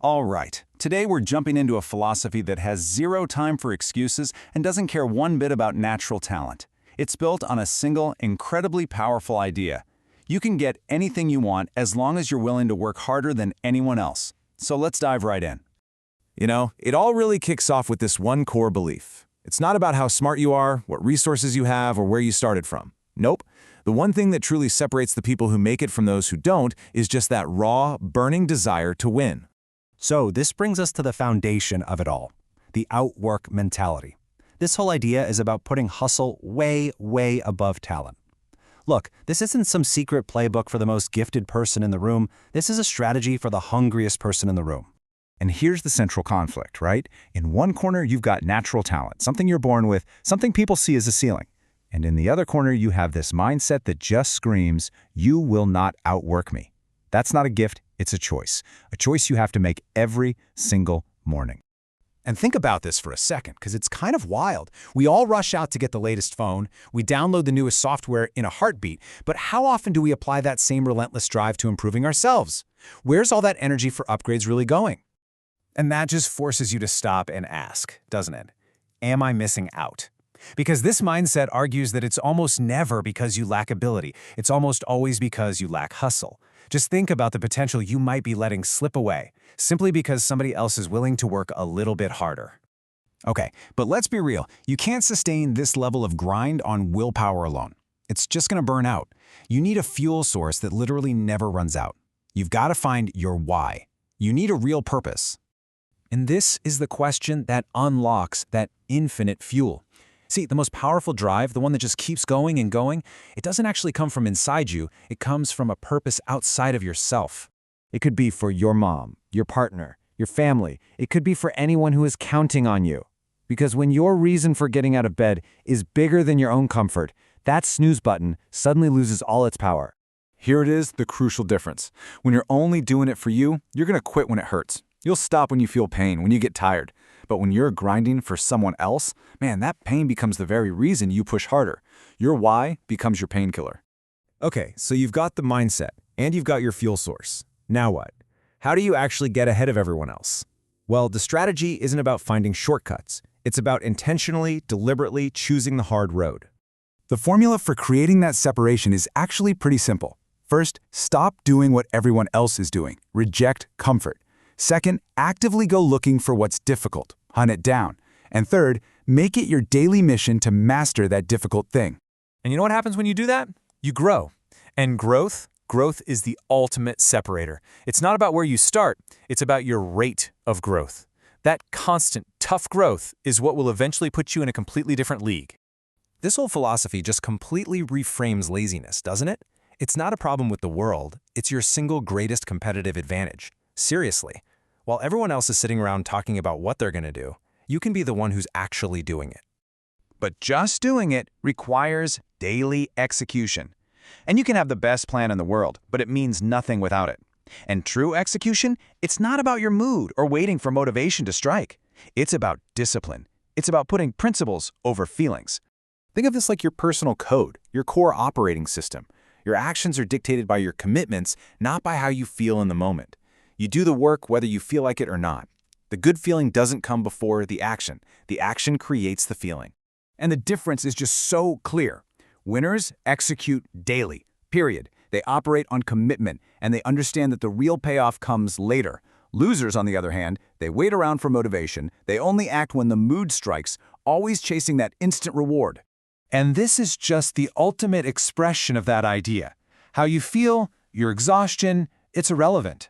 All right, today we're jumping into a philosophy that has zero time for excuses and doesn't care one bit about natural talent. It's built on a single, incredibly powerful idea. You can get anything you want as long as you're willing to work harder than anyone else. So let's dive right in. It all really kicks off with this one core belief. It's not about how smart you are, what resources you have, or where you started from. Nope. The one thing that truly separates the people who make it from those who don't is just that raw, burning desire to win. So this brings us to the foundation of it all, the outwork mentality. This whole idea is about putting hustle way, way above talent. Look, this isn't some secret playbook for the most gifted person in the room. This is a strategy for the hungriest person in the room. And here's the central conflict, right? In one corner, you've got natural talent, something you're born with, something people see as a ceiling. And in the other corner, you have this mindset that just screams, you will not outwork me. That's not a gift, it's a choice you have to make every single morning. And think about this for a second, because it's kind of wild. We all rush out to get the latest phone, we download the newest software in a heartbeat, but how often do we apply that same relentless drive to improving ourselves? Where's all that energy for upgrades really going? And that just forces you to stop and ask, doesn't it? Am I missing out? Because this mindset argues that it's almost never because you lack ability. It's almost always because you lack hustle. Just think about the potential you might be letting slip away, simply because somebody else is willing to work a little bit harder. Okay, but let's be real. You can't sustain this level of grind on willpower alone. It's just going to burn out. You need a fuel source that literally never runs out. You've got to find your why. You need a real purpose. And this is the question that unlocks that infinite fuel. See, the most powerful drive, the one that just keeps going and going, it doesn't actually come from inside you. It comes from a purpose outside of yourself. It could be for your mom, your partner, your family. It could be for anyone who is counting on you. Because when your reason for getting out of bed is bigger than your own comfort, that snooze button suddenly loses all its power. Here it is, the crucial difference. When you're only doing it for you, you're going to quit when it hurts. You'll stop when you feel pain, when you get tired. But when you're grinding for someone else, man, that pain becomes the very reason you push harder. Your why becomes your painkiller. Okay, so you've got the mindset, and you've got your fuel source. Now what? How do you actually get ahead of everyone else? Well, the strategy isn't about finding shortcuts. It's about intentionally, deliberately choosing the hard road. The formula for creating that separation is actually pretty simple. First, stop doing what everyone else is doing. Reject comfort. Second, actively go looking for what's difficult. Hunt it down. And third, make it your daily mission to master that difficult thing. And you know what happens when you do that? You grow. And growth is the ultimate separator. It's not about where you start, it's about your rate of growth. That constant, tough growth is what will eventually put you in a completely different league. This whole philosophy just completely reframes laziness, doesn't it? It's not a problem with the world, it's your single greatest competitive advantage. Seriously, while everyone else is sitting around talking about what they're going to do, you can be the one who's actually doing it. But just doing it requires daily execution. And you can have the best plan in the world, but it means nothing without it. And true execution, it's not about your mood or waiting for motivation to strike. It's about discipline. It's about putting principles over feelings. Think of this like your personal code, your core operating system. Your actions are dictated by your commitments, not by how you feel in the moment. You do the work whether you feel like it or not. The good feeling doesn't come before the action. The action creates the feeling. And the difference is just so clear. Winners execute daily, period. They operate on commitment, and they understand that the real payoff comes later. Losers, on the other hand, they wait around for motivation. They only act when the mood strikes, always chasing that instant reward. And this is just the ultimate expression of that idea. How you feel, your exhaustion, it's irrelevant.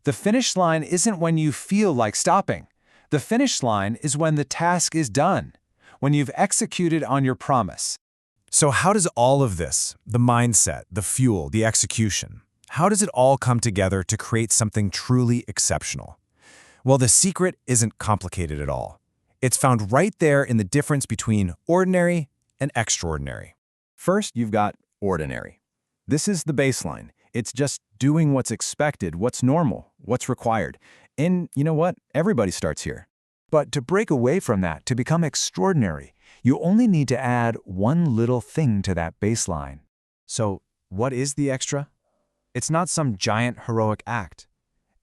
The finish line isn't when you feel like stopping. The finish line is when the task is done, when you've executed on your promise. So how does all of this, the mindset, the fuel, the execution, how does it all come together to create something truly exceptional? Well, the secret isn't complicated at all. It's found right there in the difference between ordinary and extraordinary. First, you've got ordinary. This is the baseline. It's just doing what's expected, what's normal, what's required. And you know what? Everybody starts here. But to break away from that, to become extraordinary, you only need to add one little thing to that baseline. So what is the extra? It's not some giant heroic act.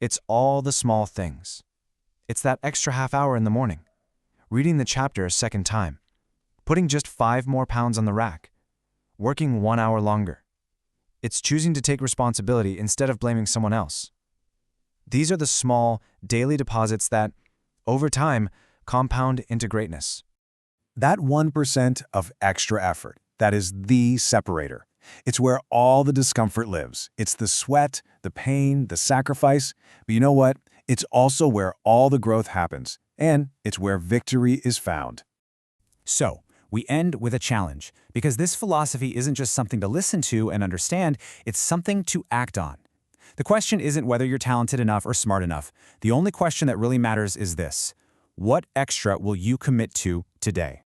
It's all the small things. It's that extra half hour in the morning, reading the chapter a second time, putting just 5 more pounds on the rack, working 1 hour longer. It's choosing to take responsibility instead of blaming someone else. These are the small, daily deposits that, over time, compound into greatness. That 1% of extra effort, that is the separator. It's where all the discomfort lives. It's the sweat, the pain, the sacrifice. But you know what? It's also where all the growth happens, and it's where victory is found. So, we end with a challenge, because this philosophy isn't just something to listen to and understand, it's something to act on. The question isn't whether you're talented enough or smart enough. The only question that really matters is this: what extra will you commit to today?